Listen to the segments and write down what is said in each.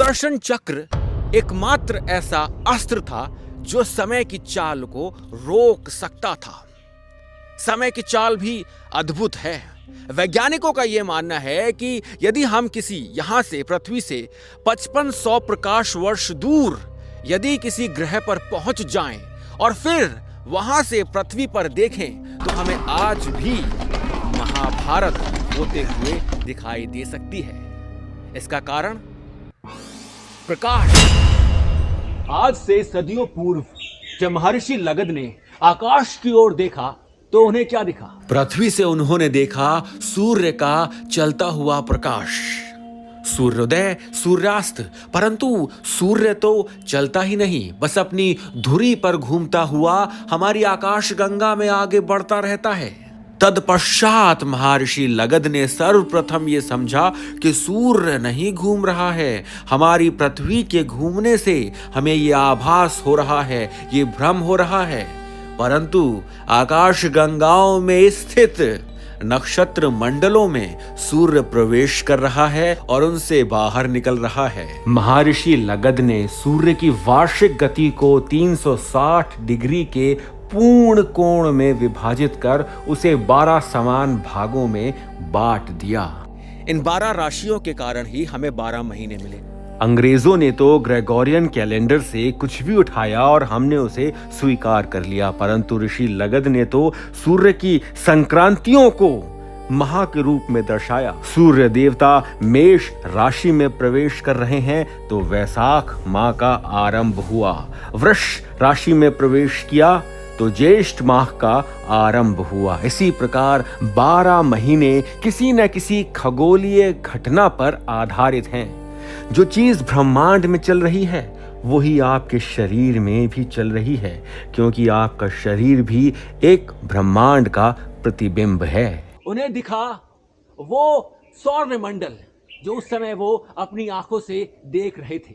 सुदर्शन चक्र एकमात्र ऐसा अस्त्र था जो समय की चाल को रोक सकता था। समय की चाल भी अद्भुत है। वैज्ञानिकों का यह मानना है कि यदि हम किसी यहां से पृथ्वी से 5500 प्रकाश वर्ष दूर यदि किसी ग्रह पर पहुंच जाएं और फिर वहां से पृथ्वी पर देखें तो हमें आज भी महाभारत होते हुए दिखाई दे सकती है। इसका कारण प्रकाश। आज से सदियों पूर्व जब महर्षि लगद ने आकाश की ओर देखा तो उन्हें क्या दिखा? पृथ्वी से उन्होंने देखा सूर्य का चलता हुआ प्रकाश, सूर्योदय, सूर्यास्त। परंतु सूर्य तो चलता ही नहीं, बस अपनी धुरी पर घूमता हुआ हमारी आकाश गंगा में आगे बढ़ता रहता है। तत्पश्चात महर्षि लगद ने सर्वप्रथम ये समझा कि सूर्य नहीं घूम रहा है, हमारी पृथ्वी के घूमने से हमें ये आभास हो रहा है, ये भ्रम हो रहा है। परंतु आकाश गंगाओं में स्थित नक्षत्र मंडलों में सूर्य प्रवेश कर रहा है और उनसे बाहर निकल रहा है। महर्षि लगद ने सूर्य की वार्षिक गति को 360 डिग्री के पूर्ण कोण में विभाजित कर उसे 12 समान भागों में बांट दिया। इन 12 राशियों के कारण ही हमें 12 महीने मिले। अंग्रेजों ने तो ग्रेगोरियन कैलेंडर से कुछ भी उठाया और हमने उसे स्वीकार कर लिया, परंतु ऋषि लगद ने तो सूर्य की संक्रांतियों को माह के रूप में दर्शाया। सूर्य देवता मेष राशि में प्रवेश कर रहे हैं तो वैशाख माह का आरंभ हुआ, वृष राशि में प्रवेश किया तो ज्येष्ठ माह का आरंभ हुआ। इसी प्रकार 12 महीने किसी न किसी खगोलीय घटना पर आधारित हैं। जो चीज ब्रह्मांड में चल रही है वही आपके शरीर में भी चल रही है, क्योंकि आपका शरीर भी एक ब्रह्मांड का प्रतिबिंब है। उन्हें दिखा वो सौर मंडल जो उस समय वो अपनी आंखों से देख रहे थे।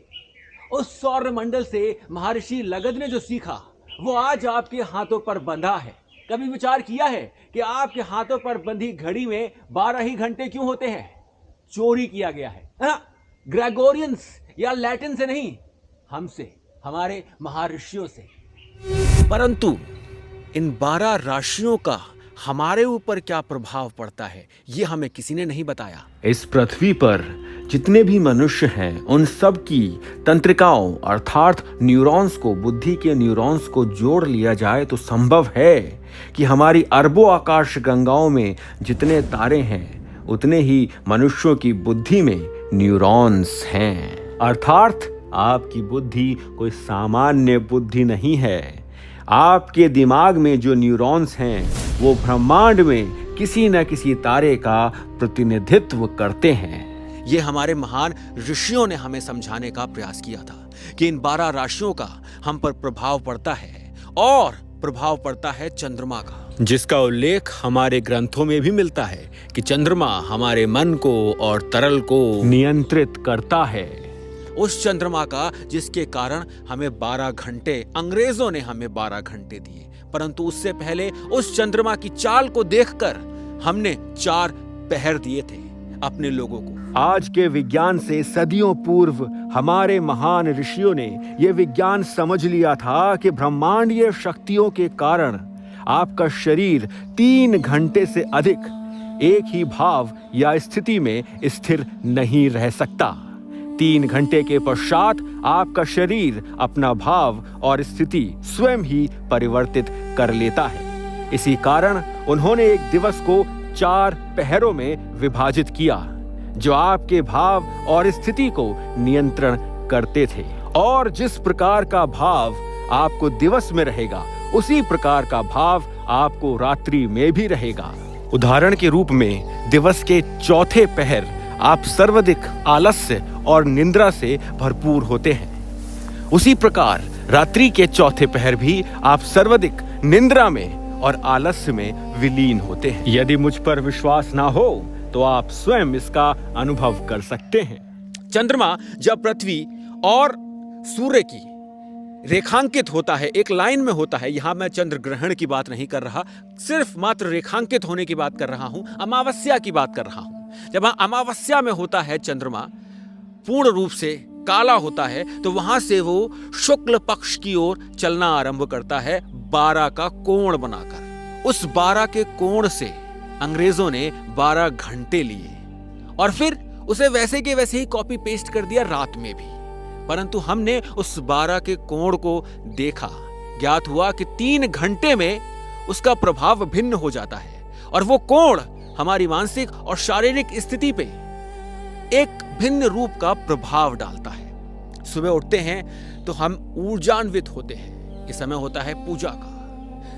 उस सौर मंडल से महर्षि लगद ने जो सीखा वो आज आपके हाथों पर बंधा है। कभी विचार किया है कि आपके हाथों पर बंधी घड़ी में 12 ही घंटे क्यों होते हैं? चोरी किया गया है ग्रेगोरियंस या लैटिन से नहीं, हमसे, हमारे महर्षियों से। परंतु इन 12 राशियों का हमारे ऊपर क्या प्रभाव पड़ता है ये हमें किसी ने नहीं बताया। इस पृथ्वी पर जितने भी मनुष्य हैं उन सब की तंत्रिकाओं अर्थात न्यूरॉन्स को, बुद्धि के न्यूरॉन्स को जोड़ लिया जाए तो संभव है कि हमारी अरबों आकाश गंगाओं में जितने तारे हैं उतने ही मनुष्यों की बुद्धि में न्यूरॉन्स हैं। अर्थात आपकी बुद्धि कोई सामान्य बुद्धि नहीं है। आपके दिमाग में जो न्यूरॉन्स हैं वो ब्रह्मांड में किसी न किसी तारे का प्रतिनिधित्व करते हैं। ये हमारे महान ऋषियों ने हमें समझाने का प्रयास किया था कि इन 12 राशियों का हम पर प्रभाव पड़ता है और प्रभाव पड़ता है चंद्रमा का, जिसका उल्लेख हमारे ग्रंथों में भी मिलता है कि चंद्रमा हमारे मन को और तरल को नियंत्रित करता है। उस चंद्रमा का जिसके कारण हमें 12 घंटे, अंग्रेजों ने हमें 12 घंटे दिए, परंतु उससे पहले उस चंद्रमा की चाल को देखकर हमने 4 पहर दिए थे अपने लोगों को। आज के विज्ञान से सदियों पूर्व हमारे महान ऋषियों ने यह विज्ञान समझ लिया था कि ब्रह्मांडीय शक्तियों के कारण आपका शरीर 3 घंटे से अधिक एक ही भाव या स्थिति में स्थिर नहीं रह सकता। 3 घंटे के पश्चात आपका शरीर अपना भाव और स्थिति स्वयं ही परिवर्तित कर लेता है। इसी कारण उन्होंने एक दिवस को 4 पहरों में विभाजित किया जो आपके भाव और स्थिति को नियंत्रण करते थे। और जिस प्रकार का भाव आपको दिवस में रहेगा उसी प्रकार का भाव आपको रात्रि में भी रहेगा। उदाहरण के रूप में दिवस के चौथे पहर आप सर्वाधिक आलस्य और निद्रा से भरपूर होते हैं। उसी प्रकार रात्रि के चौथे पहर भी आप सर्वाधिक निद्रा में और आलस्य में विलीन होते हैं। यदि मुझ पर विश्वास ना हो तो आप स्वयं इसका अनुभव कर सकते हैं। चंद्रमा जब पृथ्वी और सूर्य की रेखांकित होता है, एक लाइन में होता है, यहां मैं चंद्र ग्रहण की बात नहीं कर रहा, सिर्फ मात्र रेखांकित होने की बात कर रहा हूं, अमावस्या की बात कर रहा हूं। जब अमावस्या में होता है चंद्रमा पूर्ण रूप से काला होता है तो वहां से वो शुक्ल पक्ष की ओर चलना आरंभ करता है 12 का कोण बनाकर। उस 12 के कोण से अंग्रेजों ने 12 घंटे लिए और फिर उसे वैसे के वैसे ही कॉपी पेस्ट कर दिया रात में भी। परंतु हमने उस 12 के कोण को देखा, ज्ञात हुआ कि 3 घंटे में उसका प्रभाव भिन्न हो जाता है और वो कोण हमारी मानसिक और शारीरिक स्थिति पे एक भिन्न रूप का प्रभाव डालता है। सुबह उठते हैं तो हम ऊर्जान्वित होते हैं, ये समय होता है पूजा का।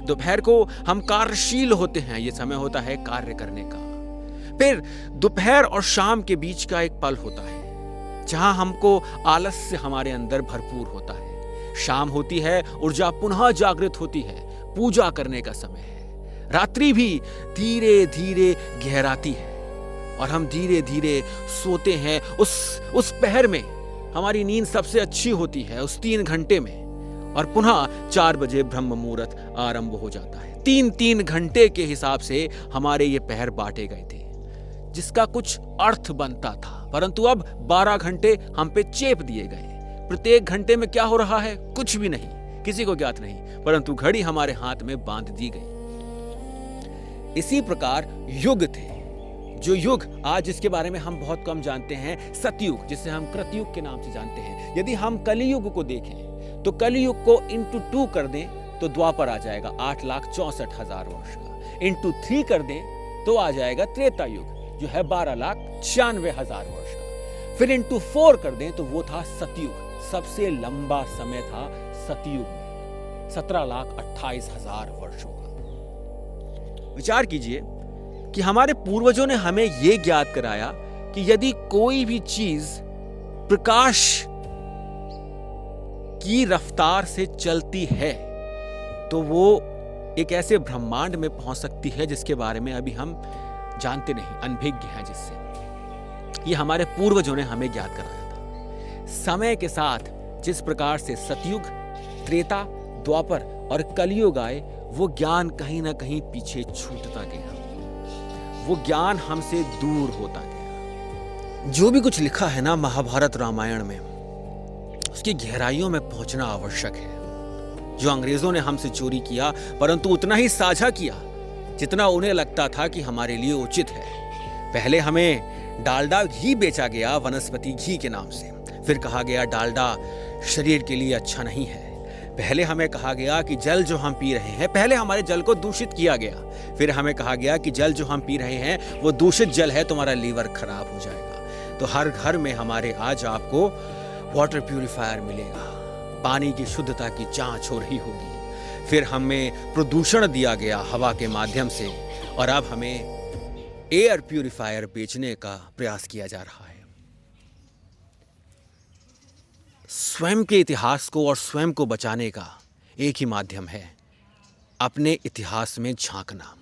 दोपहर को हम कार्यशील होते हैं, ये समय होता है कार्य करने का। फिर दोपहर और शाम के बीच का एक पल होता है जहां हमको आलस्य हमारे अंदर भरपूर होता है। शाम होती है, ऊर्जा पुनः जागृत होती है, पूजा करने का समय है। रात्रि भी धीरे धीरे गहराती है और हम धीरे धीरे सोते हैं। उस पहर में हमारी नींद सबसे अच्छी होती है, उस 3 घंटे में। और पुनः 4 बजे ब्रह्म मुहूर्त आरंभ हो जाता है। 3-3 घंटे के हिसाब से हमारे ये पहर बांटे गए थे, जिसका कुछ अर्थ बनता था। परंतु अब 12 घंटे हम पे चेप दिए गए। प्रत्येक घंटे में क्या हो रहा है कुछ भी नहीं, किसी को ज्ञात नहीं, परंतु घड़ी हमारे हाथ में बांध दी गई। इसी प्रकार युग थे, जो युग आज जिसके बारे में हम बहुत कम जानते हैं, सतयुग, जिसे हम कृतयुग के नाम से जानते हैं। यदि हम कलियुग को देखें तो कलियुग को इंटू 2 कर दें तो द्वापर आ जाएगा 8,64,000 वर्ष का। इंटू 3 कर दें तो आ जाएगा त्रेता युग, जो है 12,96,000 वर्ष का। फिर इंटू 4 कर दें तो वो था सतयुग। सबसे लंबा समय था सतयुग में, 17,28,000 वर्षों का। विचार कीजिए कि हमारे पूर्वजों ने हमें यह ज्ञात कराया कि यदि कोई भी चीज प्रकाश की रफ्तार से चलती है तो वो एक ऐसे ब्रह्मांड में पहुंच सकती है जिसके बारे में अभी हम जानते नहीं, अनभिज्ञ हैं जिससे। ये हमारे पूर्वजों ने हमें ज्ञात कराया था। समय के साथ जिस प्रकार से सतयुग, त्रेता, द्वापर और कलयुग आए, वो ज्ञान कहीं ना कहीं पीछे छूटता गया, वो ज्ञान हमसे दूर होता गया। जो भी कुछ लिखा है ना महाभारत रामायण में, उसकी गहराइयों में पहुंचना आवश्यक है। जो अंग्रेजों ने हमसे चोरी किया, परंतु उतना ही साझा किया जितना उन्हें लगता था कि हमारे लिए उचित है। पहले हमें डालडा घी बेचा गया वनस्पति घी के नाम से, फिर कहा गया डालडा शरीर के लिए अच्छा नहीं है। पहले हमें कहा गया कि जल जो हम पी रहे हैं, पहले हमारे जल को दूषित किया गया, फिर हमें कहा गया कि जल जो हम पी रहे हैं वो दूषित जल है, तुम्हारा लीवर खराब हो जाएगा। तो हर घर में हमारे आज आपको वाटर प्यूरिफायर मिलेगा, पानी की शुद्धता की जांच हो रही होगी। फिर हमें प्रदूषण दिया गया हवा के माध्यम से, और अब हमें एयर प्यूरिफायर बेचने का प्रयास किया जा रहा है। स्वयं के इतिहास को और स्वयं को बचाने का एक ही माध्यम है, अपने इतिहास में झांकना,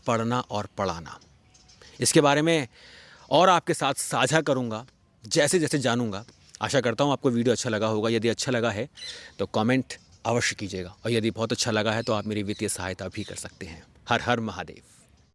पढ़ना और पढ़ाना। इसके बारे में और आपके साथ साझा करूंगा जैसे जैसे जानूंगा। आशा करता हूं आपको वीडियो अच्छा लगा होगा। यदि अच्छा लगा है तो कमेंट अवश्य कीजिएगा, और यदि बहुत अच्छा लगा है तो आप मेरी वित्तीय सहायता भी कर सकते हैं। हर हर महादेव।